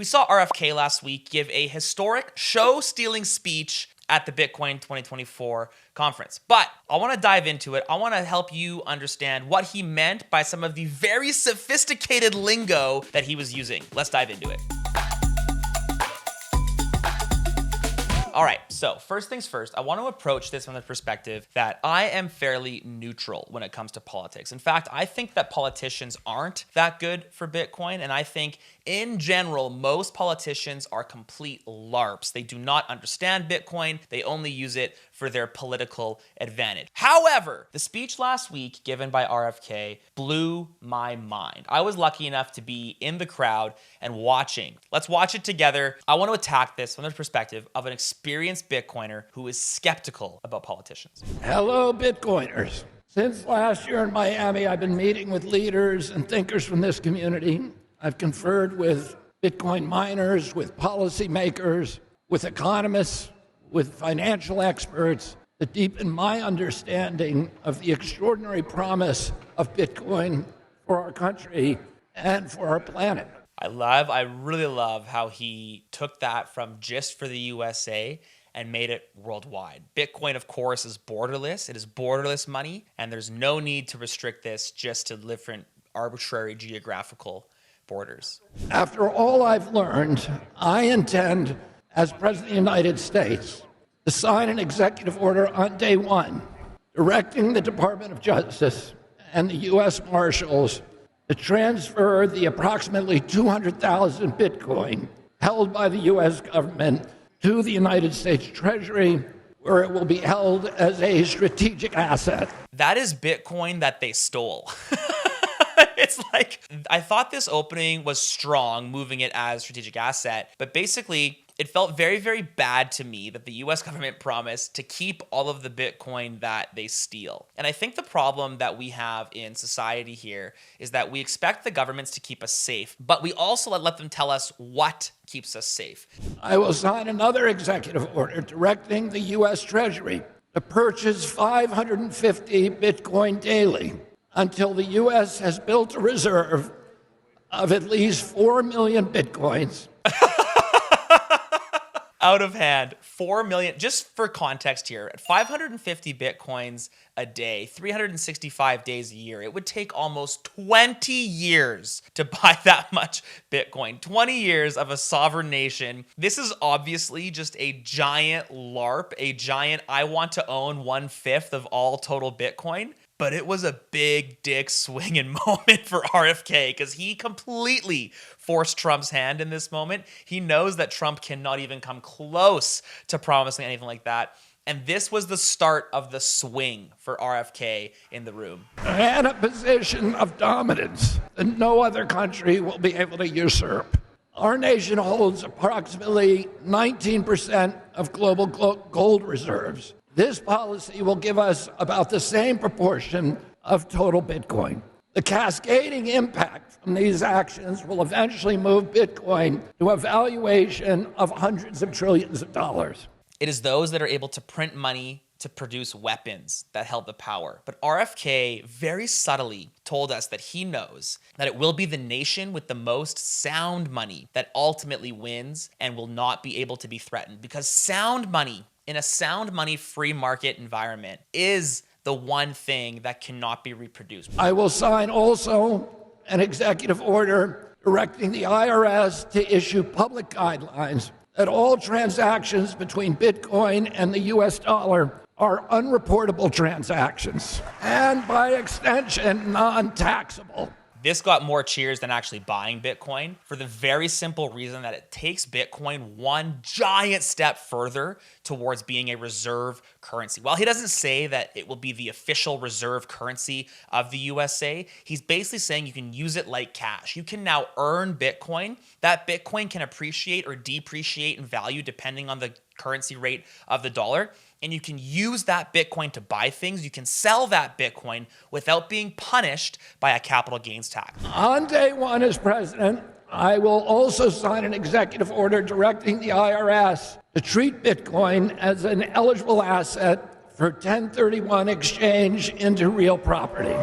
We saw RFK last week give a historic show-stealing speech at the Bitcoin 2024 conference. But I want to dive into it. I want to help you understand what he meant by some of the very sophisticated lingo that he was using. Let's dive into it. All right, so first things first, I want to approach this from the perspective that I am fairly neutral when it comes to politics. In fact, I think that politicians aren't that good for Bitcoin, and I think in general, most politicians are complete LARPs. They do not understand Bitcoin. They only use it for their political advantage. However, the speech last week given by RFK blew my mind. I was lucky enough to be in the crowd and watching. Let's watch it together. I want to attack this from the perspective of an experienced Bitcoiner who is skeptical about politicians. Hello, Bitcoiners. Since last year in Miami, I've been meeting with leaders and thinkers from this community. I've conferred with Bitcoin miners, with policymakers, with economists, with financial experts to deepen my understanding of the extraordinary promise of Bitcoin for our country and for our planet. I really love how he took that from just for the USA and made it worldwide. Bitcoin, of course, is borderless. It is borderless money, and there's no need to restrict this just to different arbitrary geographical borders. After all I've learned, I intend, as President of the United States, to sign an executive order on day one, directing the Department of Justice and the U.S. Marshals to transfer the approximately 200,000 Bitcoin held by the U.S. government to the United States Treasury, where it will be held as a strategic asset. That is Bitcoin that they stole. It's like, I thought this opening was strong, moving it as strategic asset, but basically it felt very, very bad to me that the US government promised to keep all of the Bitcoin that they steal. And I think the problem that we have in society here is that we expect the governments to keep us safe, but we also let them tell us what keeps us safe. I will sign another executive order directing the US Treasury to purchase 550 Bitcoin daily until the U.S. has built a reserve of at least 4 million Bitcoins. Out of hand, 4 million, just for context here, at 550 Bitcoins a day, 365 days a year, it would take almost 20 years to buy that much Bitcoin. 20 years of a sovereign nation. This is obviously just a giant LARP, a giant, I want to own 1/5 of all total Bitcoin. But it was a big dick swinging moment for RFK because he completely forced Trump's hand in this moment. He knows that Trump cannot even come close to promising anything like that. And this was the start of the swing for RFK in the room. And a position of dominance that no other country will be able to usurp. Our nation holds approximately 19% of global gold reserves. This policy will give us about the same proportion of total Bitcoin. The cascading impact from these actions will eventually move Bitcoin to a valuation of hundreds of trillions of dollars. It is those that are able to print money to produce weapons that held the power. But RFK very subtly told us that he knows that it will be the nation with the most sound money that ultimately wins and will not be able to be threatened, because sound money in a sound money free market environment is the one thing that cannot be reproduced. I will sign also an executive order directing the IRS to issue public guidelines that all transactions between Bitcoin and the US dollar are unreportable transactions and by extension non-taxable. This got more cheers than actually buying Bitcoin for the very simple reason that it takes Bitcoin one giant step further towards being a reserve currency. While he doesn't say that it will be the official reserve currency of the USA, he's basically saying you can use it like cash. You can now earn Bitcoin. That Bitcoin can appreciate or depreciate in value depending on the currency rate of the dollar. And you can use that Bitcoin to buy things. You can sell that Bitcoin without being punished by a capital gains tax. On day one as president, I will also sign an executive order directing the IRS to treat Bitcoin as an eligible asset for 1031 exchange into real property.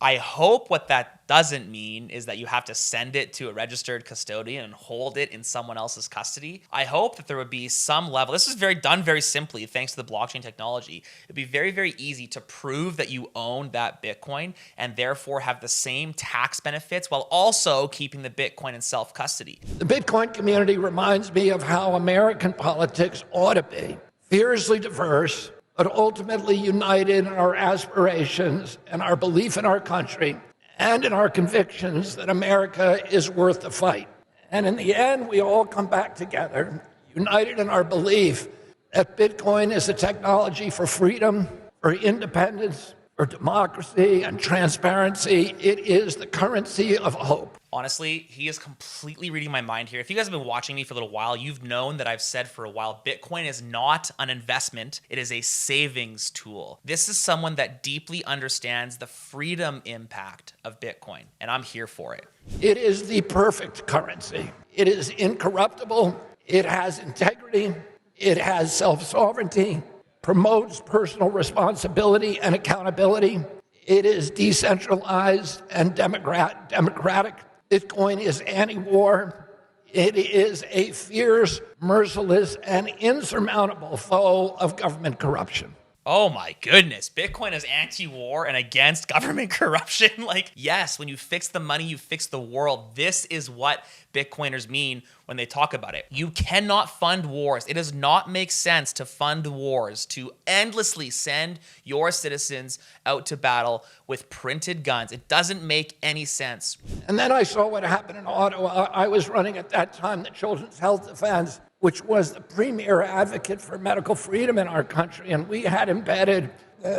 I hope what that doesn't mean is that you have to send it to a registered custodian and hold it in someone else's custody. I hope that there would be some level. This is done very simply thanks to the blockchain technology. It'd be very, very easy to prove that you own that Bitcoin and therefore have the same tax benefits while also keeping the Bitcoin in self-custody. The Bitcoin community reminds me of how American politics ought to be: fiercely diverse, but ultimately united in our aspirations and our belief in our country and in our convictions that America is worth the fight. And in the end, we all come back together, united in our belief that Bitcoin is a technology for freedom, for independence, for democracy and transparency. It is the currency of hope. Honestly, he is completely reading my mind here. If you guys have been watching me for a little while, you've known that I've said for a while, Bitcoin is not an investment. It is a savings tool. This is someone that deeply understands the freedom impact of Bitcoin, and I'm here for it. It is the perfect currency. It is incorruptible. It has integrity. It has self-sovereignty, promotes personal responsibility and accountability. It is decentralized and democratic. Bitcoin is anti-war. It is a fierce, merciless, and insurmountable foe of government corruption. Oh my goodness. Bitcoin is anti-war and against government corruption. Like, yes, when you fix the money, you fix the world. This is what Bitcoiners mean when they talk about it. You cannot fund wars. It does not make sense to fund wars, to endlessly send your citizens out to battle with printed guns. It doesn't make any sense. And then I saw what happened in Ottawa. I was running at that time the Children's Health Defense, which was the premier advocate for medical freedom in our country. And we had embedded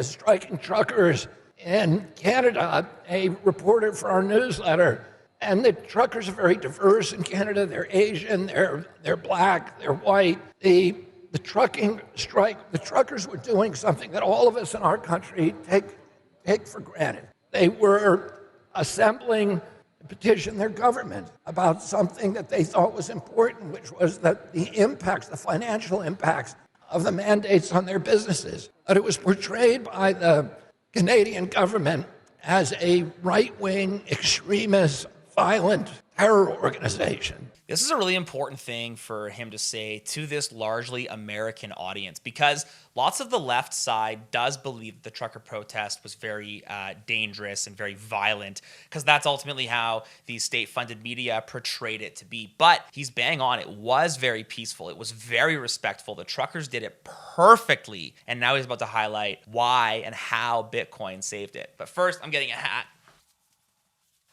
striking truckers in Canada, a reporter for our newsletter. And the truckers are very diverse in Canada. They're Asian, they're black, they're white. The trucking strike, the truckers were doing something that all of us in our country take for granted. They were assembling to petition their government about something that they thought was important, which was that the impacts, the financial impacts of the mandates on their businesses. But it was portrayed by the Canadian government as a right-wing, extremist, violent terror organization. This is a really important thing for him to say to this largely American audience, because lots of the left side does believe that the trucker protest was very dangerous and very violent, because that's ultimately how the state-funded media portrayed it to be. But he's bang on. It was very peaceful. It was very respectful. The truckers did it perfectly. And now he's about to highlight why and how Bitcoin saved it. But first, I'm getting a hat.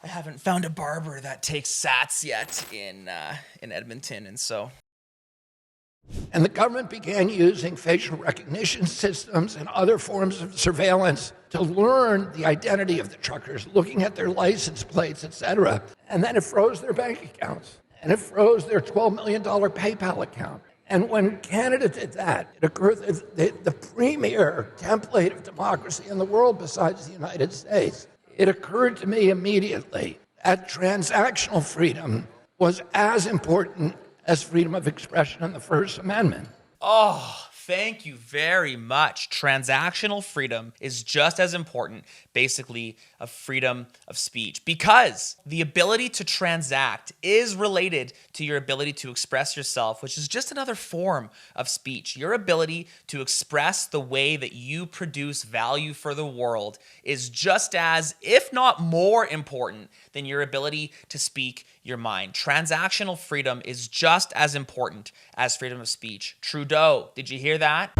I haven't found a barber that takes sats yet in Edmonton, and so. And the government began using facial recognition systems and other forms of surveillance to learn the identity of the truckers, looking at their license plates, etc. And then it froze their bank accounts, and it froze their $12 million PayPal account. And when Canada did that, it occurred that the premier template of democracy in the world besides the United States, it occurred to me immediately that transactional freedom was as important as freedom of expression in the First Amendment. Oh, thank you very much. Transactional freedom is just as important, basically, of freedom of speech, because the ability to transact is related to your ability to express yourself, which is just another form of speech. Your ability to express the way that you produce value for the world is just as, if not more important than your ability to speak your mind. Transactional freedom is just as important as freedom of speech. Trudeau, did you hear that?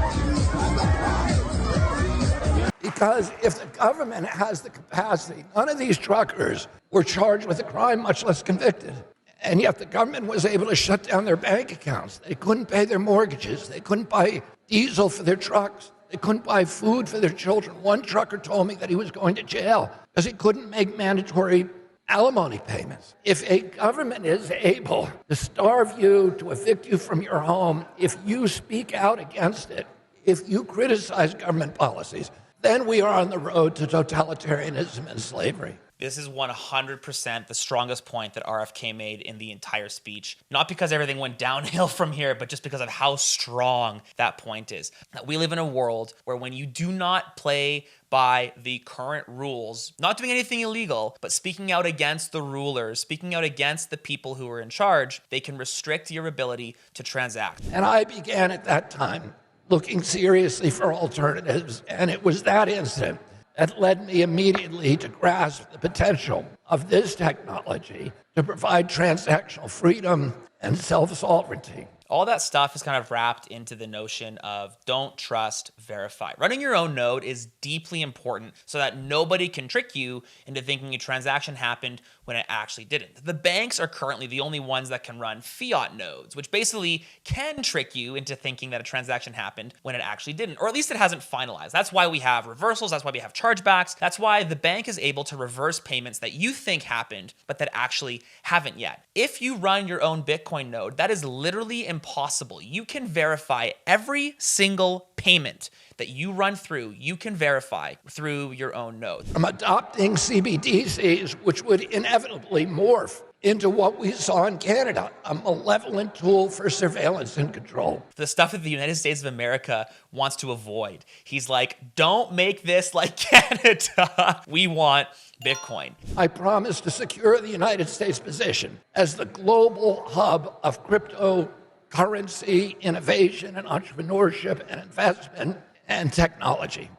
Because if the government has the capacity, none of these truckers were charged with a crime, much less convicted. And yet the government was able to shut down their bank accounts. They couldn't pay their mortgages. They couldn't buy diesel for their trucks. They couldn't buy food for their children. One trucker told me that he was going to jail because he couldn't make mandatory alimony payments. If a government is able to starve you, to evict you from your home, if you speak out against it, if you criticize government policies, then we are on the road to totalitarianism and slavery. This is 100% the strongest point that RFK made in the entire speech. Not because everything went downhill from here, but just because of how strong that point is. That we live in a world where when you do not play by the current rules, not doing anything illegal, but speaking out against the rulers, speaking out against the people who are in charge, they can restrict your ability to transact. And I began at that time looking seriously for alternatives, and it was that incident that led me immediately to grasp the potential of this technology to provide transactional freedom and self-sovereignty. All that stuff is kind of wrapped into the notion of don't trust, verify. Running your own node is deeply important so that nobody can trick you into thinking a transaction happened when it actually didn't. The banks are currently the only ones that can run fiat nodes, which basically can trick you into thinking that a transaction happened when it actually didn't, or at least it hasn't finalized. That's why we have reversals. That's why we have chargebacks. That's why the bank is able to reverse payments that you think happened, but that actually haven't yet. If you run your own Bitcoin node, that is literally impossible. You can verify every single payment that you run through, you can verify through your own node. I'm adopting CBDCs, which would inevitably morph into what we saw in Canada, a malevolent tool for surveillance and control. The stuff that the United States of America wants to avoid. He's like, don't make this like Canada. We want Bitcoin. I promise to secure the United States' position as the global hub of cryptocurrency innovation and entrepreneurship and investment and technology.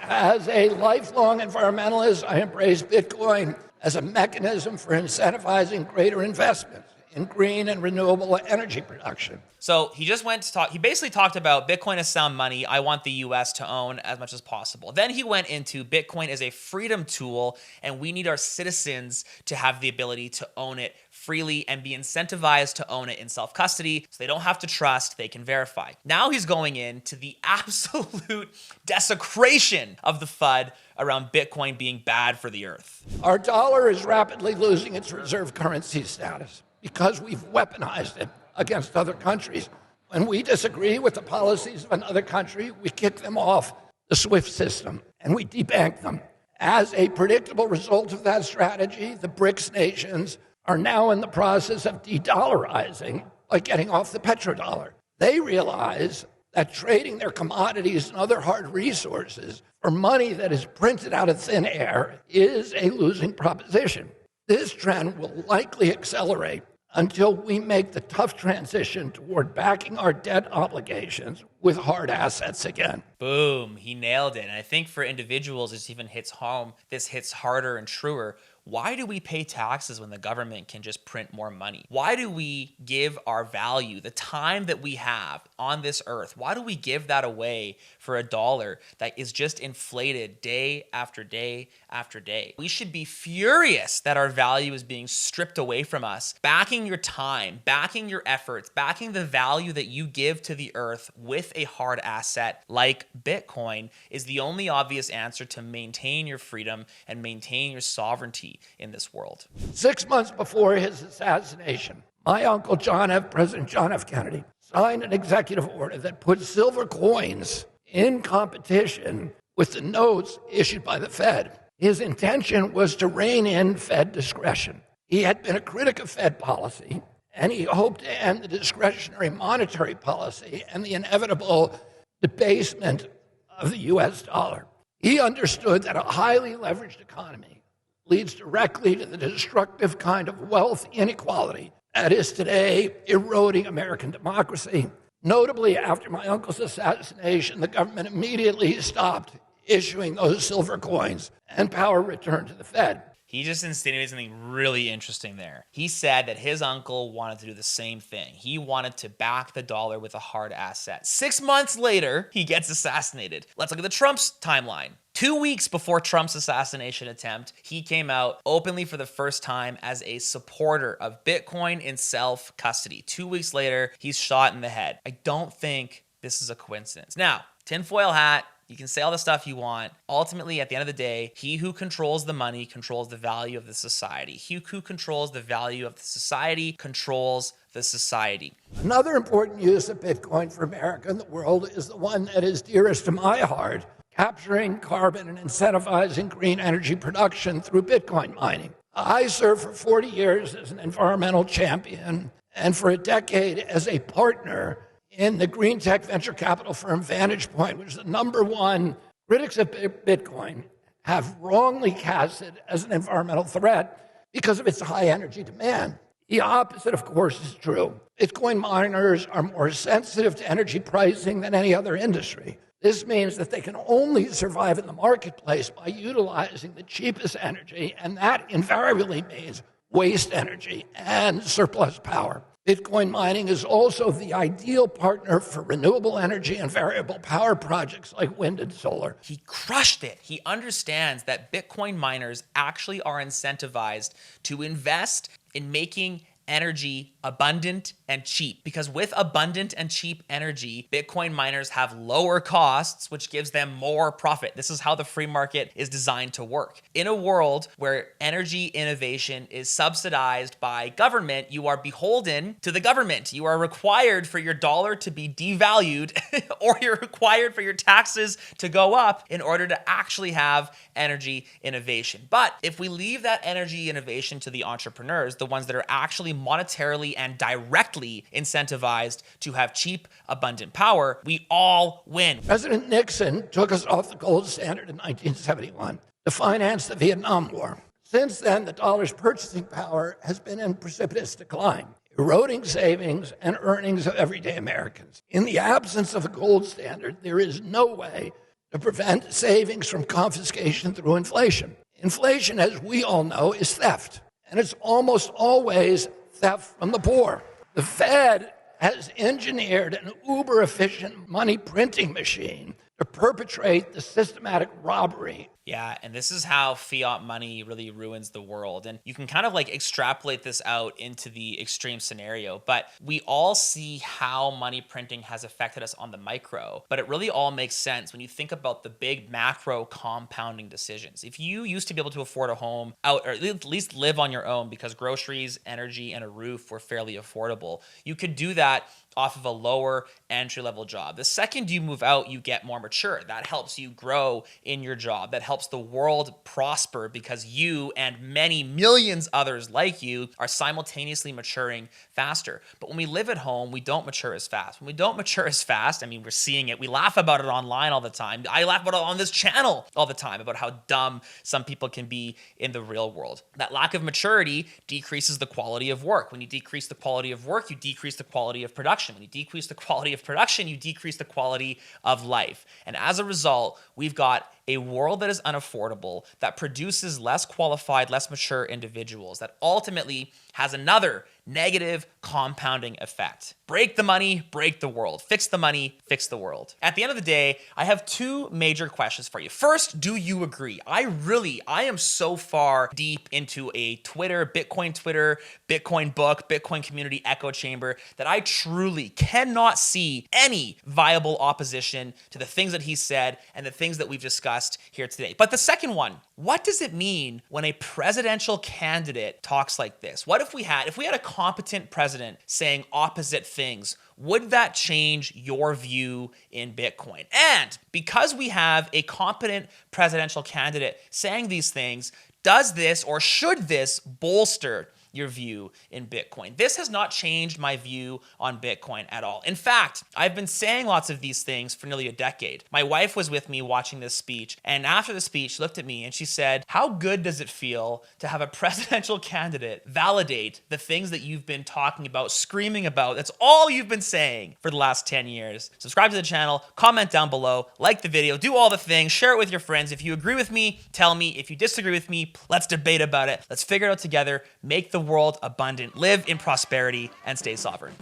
As a lifelong environmentalist, I embrace Bitcoin as a mechanism for incentivizing greater investments in green and renewable energy production. So he just went to talk, he basically talked about Bitcoin is sound money. I want the US to own as much as possible. Then he went into Bitcoin as a freedom tool, and we need our citizens to have the ability to own it freely and be incentivized to own it in self-custody so they don't have to trust, they can verify. Now he's going into the absolute desecration of the FUD around Bitcoin being bad for the earth. Our dollar is rapidly losing its reserve currency status because we've weaponized it against other countries. When we disagree with the policies of another country, we kick them off the SWIFT system and we debank them. As a predictable result of that strategy, the BRICS nations are now in the process of de-dollarizing by getting off the petrodollar. They realize that trading their commodities and other hard resources for money that is printed out of thin air is a losing proposition. This trend will likely accelerate until we make the tough transition toward backing our debt obligations with hard assets again. Boom, he nailed it. And I think for individuals, this even hits home. This hits harder and truer. Why do we pay taxes when the government can just print more money? Why do we give our value, the time that we have on this earth, why do we give that away for a dollar that is just inflated day after day after day? We should be furious that our value is being stripped away from us. Backing your time, backing your efforts, backing the value that you give to the earth with a hard asset like Bitcoin is the only obvious answer to maintain your freedom and maintain your sovereignty in this world. 6 months before his assassination, my uncle President John F. Kennedy, signed an executive order that put silver coins in competition with the notes issued by the Fed. His intention was to rein in Fed discretion. He had been a critic of Fed policy, and he hoped to end the discretionary monetary policy and the inevitable debasement of the U.S. dollar. He understood that a highly leveraged economy leads directly to the destructive kind of wealth inequality that is today eroding American democracy. Notably, after my uncle's assassination, the government immediately stopped issuing those silver coins and power returned to the Fed. He just insinuated something really interesting there. He said that his uncle wanted to do the same thing. He wanted to back the dollar with a hard asset. 6 months later, he gets assassinated. Let's look at the Trump's timeline. 2 weeks before Trump's assassination attempt, he came out openly for the first time as a supporter of Bitcoin in self-custody. 2 weeks later, he's shot in the head. I don't think this is a coincidence. Now, tinfoil hat, you can say all the stuff you want. Ultimately, at the end of the day, he who controls the money controls the value of the society. He who controls the value of the society controls the society. Another important use of Bitcoin for America and the world is the one that is dearest to my heart, capturing carbon and incentivizing green energy production through Bitcoin mining. I served for 40 years as an environmental champion and for a decade as a partner in the green tech venture capital firm Vantage Point, which is the number one. Critics of Bitcoin have wrongly cast it as an environmental threat because of its high energy demand. The opposite, of course, is true. Bitcoin miners are more sensitive to energy pricing than any other industry. This means that they can only survive in the marketplace by utilizing the cheapest energy, and that invariably means waste energy and surplus power. Bitcoin mining is also the ideal partner for renewable energy and variable power projects like wind and solar. He crushed it. He understands that Bitcoin miners actually are incentivized to invest in making energy abundant and cheap, because with abundant and cheap energy, Bitcoin miners have lower costs, which gives them more profit. This is how the free market is designed to work. In a world where energy innovation is subsidized by government, you are beholden to the government. You are required for your dollar to be devalued or you're required for your taxes to go up in order to actually have energy innovation. But if we leave that energy innovation to the entrepreneurs, the ones that are actually monetarily and directly incentivized to have cheap, abundant power, we all win. President Nixon took us off the gold standard in 1971 to finance the Vietnam War. Since then, the dollar's purchasing power has been in precipitous decline, eroding savings and earnings of everyday Americans. In the absence of a gold standard, there is no way to prevent savings from confiscation through inflation. Inflation, as we all know, is theft, and it's almost always theft from the poor. The Fed has engineered an uber-efficient money printing machine to perpetrate the systematic robbery. Yeah, and this is how fiat money really ruins the world. And you can kind of like extrapolate this out into the extreme scenario, but we all see how money printing has affected us on the micro. But it really all makes sense when you think about the big macro compounding decisions. If you used to be able to afford a home out, or at least live on your own because groceries, energy, and a roof were fairly affordable, you could do that off of a lower entry-level job. The second you move out, you get more mature. That helps you grow in your job. That helps the world prosper because you and many millions others like you are simultaneously maturing faster. But when we live at home, we don't mature as fast. When we don't mature as fast, I mean, we're seeing it. We laugh about it online all the time. I laugh about it on this channel all the time about how dumb some people can be in the real world. That lack of maturity decreases the quality of work. When you decrease the quality of work, you decrease the quality of production. When you decrease the quality of production, you decrease the quality of life. And as a result, we've got a world that is unaffordable, that produces less qualified, less mature individuals, that ultimately has another negative compounding effect. Break the money, break the world. Fix the money, fix the world. At the end of the day, I have two major questions for you. First, do you agree? I am so far deep into a Bitcoin book, Bitcoin community echo chamber that I truly cannot see any viable opposition to the things that he said and the things that we've discussed here today. But the second one, what does it mean when a presidential candidate talks like this? What if we had a competent president saying opposite things? Would that change your view in Bitcoin? And because we have a competent presidential candidate saying these things, does this or should this bolster your view in Bitcoin? This has not changed my view on Bitcoin at all. In fact, I've been saying lots of these things for nearly a decade. My wife was with me watching this speech, and after the speech, she looked at me and she said, "How good does it feel to have a presidential candidate validate the things that you've been talking about, screaming about? That's all you've been saying for the last 10 years. Subscribe to the channel, comment down below, like the video, do all the things, share it with your friends. If you agree with me, tell me. If you disagree with me, let's debate about it. Let's figure it out together, make the world abundant, live in prosperity, and stay sovereign."